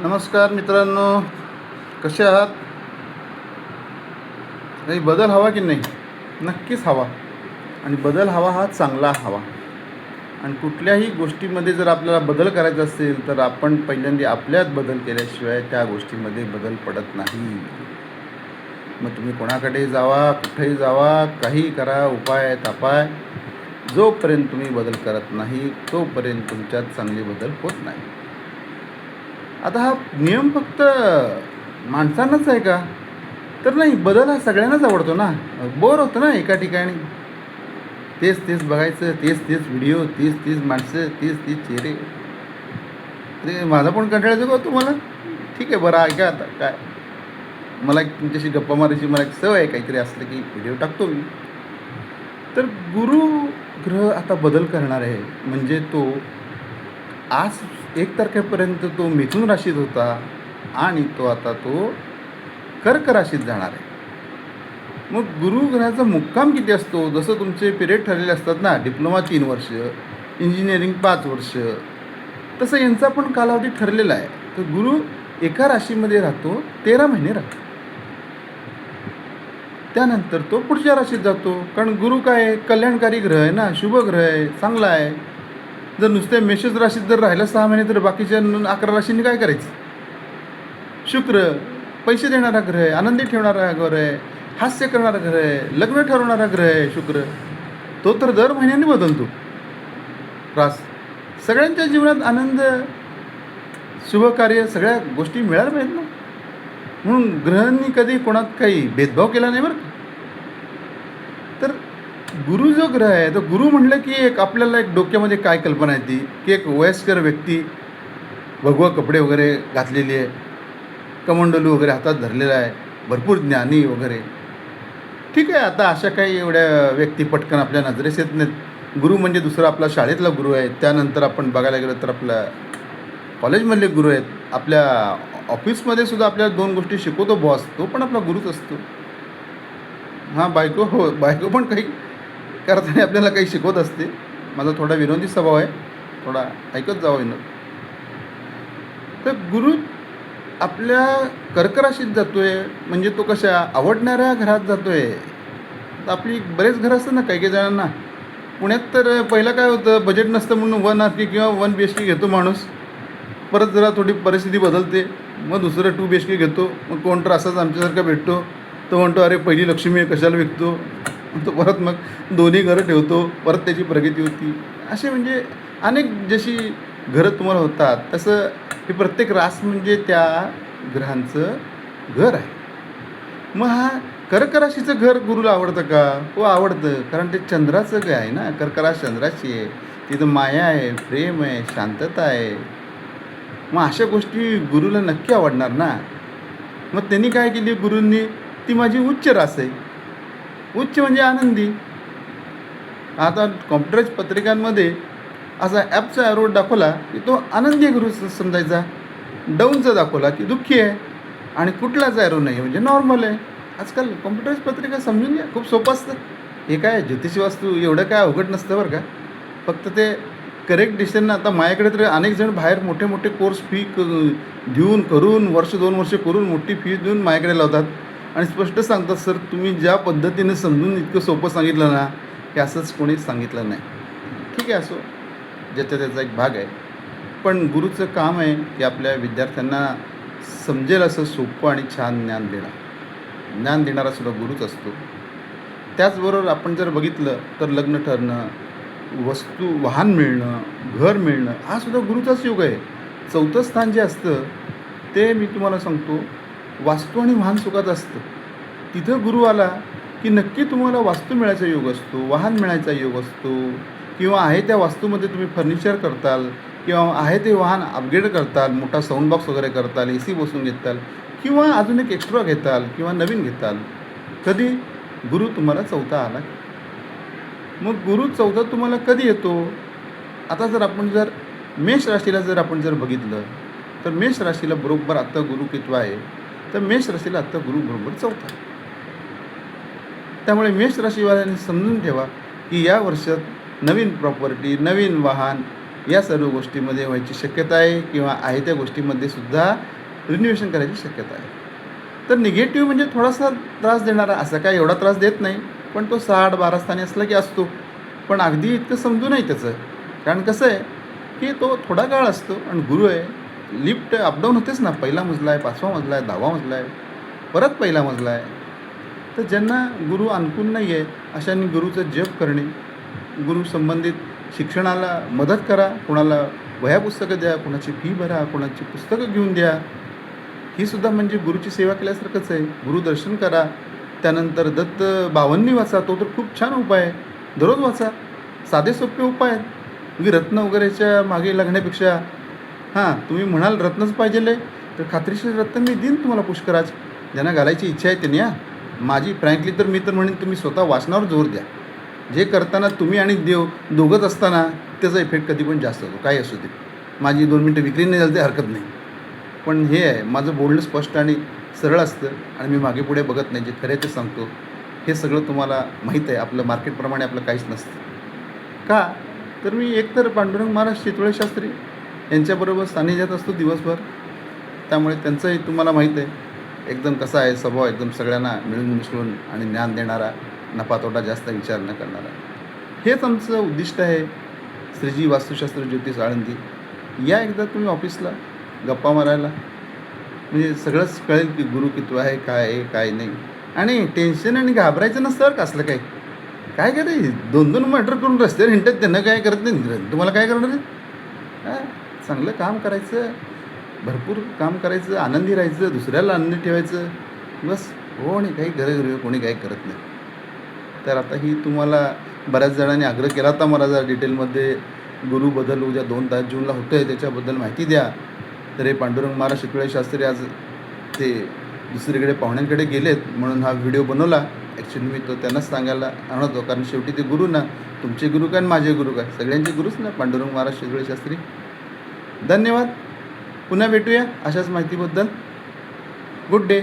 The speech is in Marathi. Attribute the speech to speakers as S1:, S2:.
S1: नमस्कार मित्रांनो, कसे आहात? काही बदल हवा की नाही? नक्कीच हवा. आणि बदल हवा हा चांगला हवा. आणि कुठल्याही गोष्टीमध्ये जर आपल्याला बदल करायचा असेल तर आपण पहिल्यांदा आपल्यात बदल केल्याशिवाय त्या गोष्टीमध्ये बदल पडत नाही. मग तुम्ही कोणाकडे जावा, कुठेही जावा, काही करा, उपाय तापाय, जोपर्यंत तुम्ही बदल करत नाही तोपर्यंत तुमच्यात चांगले बदल होत नाही. आता हा नियम फक्त माणसांनाच आहे का? तर नाही, बदल हा सगळ्यांनाच आवडतो ना. बोर होतं ना एका ठिकाणी, तेच तेच बघायचं, तेच तेच व्हिडिओ, तेच तेच माणसं, तेच तेच चेहरे. अरे माझा पण कंटाळा येतो का तुम्हाला? ठीक आहे, बरं ऐका आता काय, मला एक तुमच्याशी गप्पा मारायची मला एक सवय आहे. काहीतरी असलं की व्हिडिओ टाकतो मी. तर गुरु ग्रह आता बदल करणार आहे. म्हणजे तो आज 1 तारखेपर्यंत तो मिथुन राशीत होता आणि तो कर्क राशीत जाणार आहे. मग गुरुग्रहाचा मुक्काम किती असतो? जसं तुमचे पिरियड ठरलेले असतात ना, डिप्लोमा 3 वर्ष, इंजिनिअरिंग 5 वर्ष, तसं यांचा पण कालावधी ठरलेला आहे. तर गुरु एका राशीमध्ये राहतो, 13 महिने राहतो. त्यानंतर तो पुढच्या राशीत जातो. कारण गुरु काय आहे? कल्याणकारी ग्रह आहे ना, शुभ ग्रह आहे, चांगला आहे. जर नुसत्या मेषच राशीत जर राहिलं 6 महिने, तर बाकीच्या 11 राशींनी काय करायचं? शुक्र पैसे देणारा ग्रह आहे, आनंदी ठेवणारा ग्रह आहे, हास्य करणारा ग्रह आहे, लग्न ठरवणारा ग्रह आहे शुक्र. तो तर दर महिन्याने बदलतो रास. सगळ्यांच्या जीवनात आनंद, शुभकार्य, सगळ्या गोष्टी मिळायला पाहिजेत ना. म्हणून ग्रहांनी कधी कोणात काही भेदभाव केला नाही बरं का. तर गुरु जो ग्रह आहे, तर गुरु म्हटलं की आपल्याला एक डोक्यामध्ये काय कल्पना येते की एक वयस्कर व्यक्ती, भगवा कपडे वगैरे घातलेली आहे, कमंडलू वगैरे हातात धरलेला आहे, भरपूर ज्ञानी वगैरे. ठीक आहे, आता अशा काही एवढ्या व्यक्ती पटकन आपल्या नजरेस येत नाहीत. गुरु म्हणजे दुसरा आपला शाळेतला गुरु आहे. त्यानंतर आपण बघायला गेलो तर आपल्या कॉलेजमधले गुरु आहेत. आपल्या ऑफिसमध्ये सुद्धा आपल्याला 2 गोष्टी शिकवतो बॉस, तो पण आपला गुरुच असतो. हां, बायको पण काही करताना आपल्याला काही शिकवत असते. माझा थोडा विनोदी स्वभाव आहे, थोडा ऐकत जावा विनोद. तर गुरु आपल्या कर्क राशीत जातोय, म्हणजे तो कशा आवडणाऱ्या घरात जातोय. तर आपली बरेच घरं असतात ना काही काही जणांना. पुण्यात तर पहिलं काय होतं, बजेट नसतं म्हणून 1 RK किंवा 1 BHK घेतो माणूस. परत जरा थोडी परिस्थिती बदलते, मग दुसरं 2 BHK घेतो. मग कोण तर असाच आमच्यासारखा भेटतो, तो म्हणतो अरे पहिली लक्ष्मी आहे कशाला विकतो. तो परत मग दोन्ही घरं ठेवतो, परत त्याची प्रगती होती. असे म्हणजे अनेक जशी घरं तुम्हाला होतात, तसं हे प्रत्येक रास म्हणजे त्या ग्रहांचं घर आहे. मग हा कर्क राशीचं घर गुरुला आवडतं का? हो आवडतं, कारण ते चंद्राचं काय आहे ना, कर्क राशी चंद्राची आहे. तिथं माया आहे, प्रेम आहे, शांतता आहे. मग अशा गोष्टी गुरुला नक्की आवडणार ना. मग त्यांनी काय केली गुरूंनी, ती माझी उच्च रास आहे. उच्च म्हणजे आनंदी. आता कॉम्प्युटराईज पत्रिकांमध्ये असा ॲपचा ॲरो दाखवला की तो आनंदी गुरु समजायचा, डाऊनचा दाखवला की दुःखी आहे, आणि कुठलाच ॲरो नाही म्हणजे नॉर्मल आहे. आजकाल कॉम्प्युटराईज पत्रिका समजून घ्या, खूप सोपं असतं. हे काय ज्योतिषी वास्तू एवढं काय अवघड नसतं बरं का. फक्त ते करेक्ट डिसिजन. आता माझ्याकडे तर अनेक जण बाहेर मोठे मोठे कोर्स फी देऊन करून, 1-2 वर्ष करून मोठी फी देऊन माझ्याकडे लावतात आणि स्पष्ट सांगतात, सर तुम्ही ज्या पद्धतीने समजून इतकं सोपं सांगितलं ना, हे असंच कोणीच सांगितलं नाही. ठीक आहे, असो, ज्याचा त्याचा एक भाग आहे. पण गुरुचं काम आहे की आपल्या विद्यार्थ्यांना समजेल असं सोपं आणि छान ज्ञान देणं. ज्ञान देणारा सुद्धा गुरुच असतो. त्याचबरोबर आपण जर बघितलं तर लग्न ठरणं, वस्तू वाहन मिळणं, घर मिळणं, हा सुद्धा गुरुचाच योग आहे. 4थं स्थान जे असतं ते मी तुम्हाला सांगतो, वास्तू आणि वाहन सुखात असतं. तिथं गुरु आला की नक्की तुम्हाला वास्तू मिळायचा योग असतो, वाहन मिळायचा योग असतो, किंवा आहे त्या वास्तूमध्ये तुम्ही फर्निचर करताल, किंवा आहे ते वाहन अपग्रेड करताल, मोठा साऊंड बॉक्स वगैरे करताल, AC बसवून घेताल, किंवा अजून एक एक्स्ट्रा घेताल किंवा नवीन घेताल. कधी? गुरु तुम्हाला 4था आला. मग गुरु 4था तुम्हाला कधी येतो? आता जर मेष राशीला जर बघितलं, तर मेष राशीला बरोबर आत्ता गुरु कितवा आहे? तर मेष राशीला आत्ता गुरु बरोबर 4था. त्यामुळे मेष राशीवाल्यांनी समजून ठेवा की या वर्षात नवीन प्रॉपर्टी, नवीन वाहन, या सर्व गोष्टीमध्ये व्हायची शक्यता आहे किंवा आहे त्या गोष्टीमध्ये सुद्धा रिन्युएशन करायची शक्यता आहे. तर निगेटिव्ह म्हणजे थोडासा त्रास देणारा, असा काय एवढा त्रास देत नाही, पण तो 6-12 स्थानी असला की असतो. पण अगदी इतकं समजू नाही त्याचं, कारण कसं आहे की तो थोडा काळ असतो आणि गुरु आहे. लिफ्ट अपडाऊन होतेच ना, पहिला मजला आहे, 5वा मजला आहे, 10वा मजला आहे, परत पहिला मजला आहे. तर ज्यांना गुरु अनुकूल नाही आहे अशांनी गुरुचं जप करणे, गुरु संबंधित शिक्षणाला मदत करा. कोणाला वह्या पुस्तकं द्या, कोणाची फी भरा, कोणाची पुस्तकं घेऊन द्या. ही सुद्धा म्हणजे गुरुची सेवा केल्यासारखंच आहे. गुरुदर्शन करा. त्यानंतर दत्त 52 वाचा, तो तर खूप छान उपाय आहे. दररोज वाचा. साधे सोपे उपाय आहेत. तुम्ही रत्न वगैरेच्या मागे लागण्यापेक्षा तुम्ही म्हणाल रत्नच पाहिजे आहे, तर खात्रीशीर रत्न मी देईन तुम्हाला पुष्कराज. ज्यांना घालायची इच्छा आहे त्यांनी माझी फ्रँकली तर मी तर म्हणेन तुम्ही स्वतः वाचनावर जोर द्या. जे करताना तुम्ही आणि देव दोघंच असताना त्याचा इफेक्ट कधी पण जास्त होतो, काही असू दे. माझी 2 मिनटं विक्री नाही झाली ते हरकत नाही. पण हे आहे, माझं बोलणं स्पष्ट आणि सरळ असतं आणि मी मागे पुढे बघत नाही, जे खरं आहे ते सांगतो. हे सगळं तुम्हाला माहीत आहे, आपलं मार्केटप्रमाणे आपलं काहीच नसतं. का तर मी एकतर पांडुरंग महाराज शितोळे शास्त्री यांच्याबरोबर सानिध्यात असतो दिवसभर. त्यामुळे त्यांचंही तुम्हाला माहीत आहे, एकदम कसा आहे स्वभाव, एकदम सगळ्यांना मिळून मिसळून आणि ज्ञान देणारा, नफा तोटा जास्त विचार न करणारा. हेच आमचं उद्दिष्ट आहे. श्रीजी वास्तुशास्त्र ज्योतिष आळंदी या एकदा तुम्ही ऑफिसला गप्पा मारायला, म्हणजे सगळंच कळेल की गुरु किती आहे, काय आहे काय नाही. आणि टेन्शन आणि घाबरायचं नसतं का असलं काय. काय करे 2-2 मर्डर करून रस्त्यावर हिंडतात, त्यांना काय करत नाही. तुम्हाला काय करणार आहे. चांगलं काम करायचं, भरपूर काम करायचं, आनंदी राहायचं, दुसऱ्याला आनंदी ठेवायचं, बस. कोणी काही गरज कोणी काही करत नाही. तर आता ही तुम्हाला बऱ्याच जणांनी आग्रह केला होता मला जरा डिटेलमध्ये गुरु बदल उद्या 2 जूनला होतं आहे त्याच्याबद्दल माहिती द्या. तर हे पांडुरंग महाराज शितोळे शास्त्री आज ते दुसरीकडे पाहुण्यांकडे गेलेत, म्हणून हा व्हिडिओ बनवला. ॲक्च्युली मी तो त्यांनाच सांगायला आणतो, कारण शेवटी ते गुरु ना, तुमचे गुरु काय माझे गुरु काय, सगळ्यांचे गुरुच ना पांडुरंग महाराज शितोळे शास्त्री. धन्यवाद. पुन्हा भेटूया अशाच माहितीबद्दल. Good day.